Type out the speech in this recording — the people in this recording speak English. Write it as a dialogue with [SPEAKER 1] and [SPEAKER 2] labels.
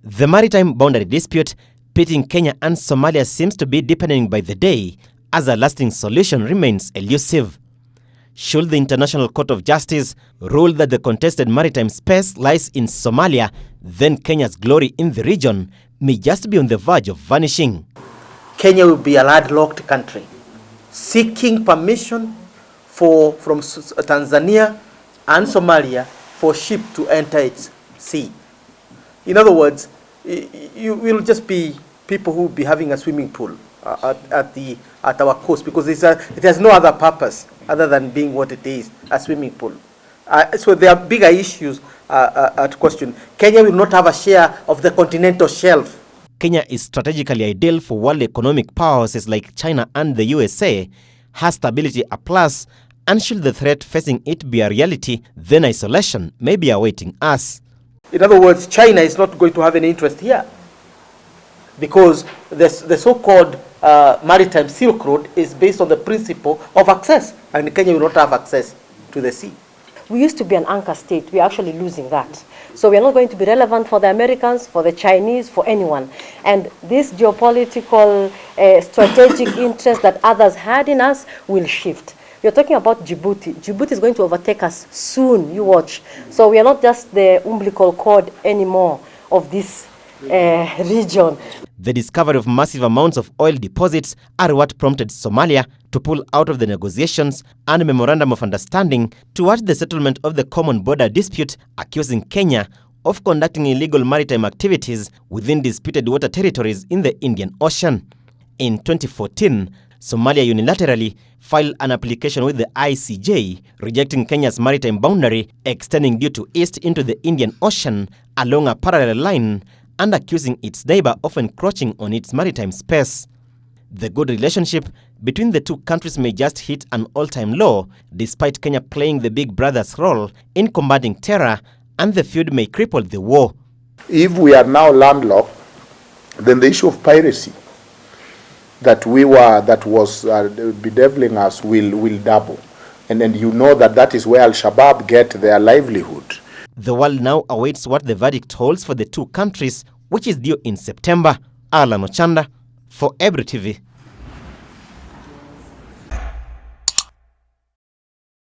[SPEAKER 1] The maritime boundary dispute pitting Kenya and Somalia seems to be deepening by the day, as a lasting solution remains elusive. Should the International Court of Justice rule that the contested maritime space lies in Somalia, then Kenya's glory in the region may just be on the verge of vanishing.
[SPEAKER 2] Kenya will be a landlocked country, seeking permission from Tanzania and Somalia for ship to enter its sea. In other words, you will just be people who will be having a swimming pool at our coast, because it has no other purpose other than being what it is, a swimming pool. So there are bigger issues at question. Kenya will not have a share of the continental shelf.
[SPEAKER 1] Kenya is strategically ideal for world economic powerhouses like China and the USA, has stability a plus, and should the threat facing it be a reality, then isolation may be awaiting us.
[SPEAKER 2] In other words, China is not going to have any interest here, because the so-called maritime Silk Road is based on the principle of access, and Kenya will not have access to the sea.
[SPEAKER 3] We used to be an anchor state. We are actually losing that. So we are not going to be relevant for the Americans, for the Chinese, for anyone. And this geopolitical strategic interest that others had in us will shift. You're talking about Djibouti. Djibouti is going to overtake us soon, you watch. So we are not just the umbilical cord anymore of this region.
[SPEAKER 1] The discovery of massive amounts of oil deposits are what prompted Somalia to pull out of the negotiations and memorandum of understanding towards the settlement of the common border dispute, accusing Kenya of conducting illegal maritime activities within disputed water territories in the Indian Ocean. In 2014, Somalia unilaterally filed an application with the ICJ rejecting Kenya's maritime boundary extending due to east into the Indian Ocean along a parallel line, and accusing its neighbor of encroaching on its maritime space. The good relationship between the two countries may just hit an all-time low, despite Kenya playing the big brother's role in combating terror, and the feud may cripple the war.
[SPEAKER 4] If we are now landlocked, then the issue of piracy that was bedeviling us will double. And then you know that is where Al-Shabaab get their livelihood.
[SPEAKER 1] The world now awaits what the verdict holds for the two countries, which is due in September. Alan Ochanda for Ebro TV.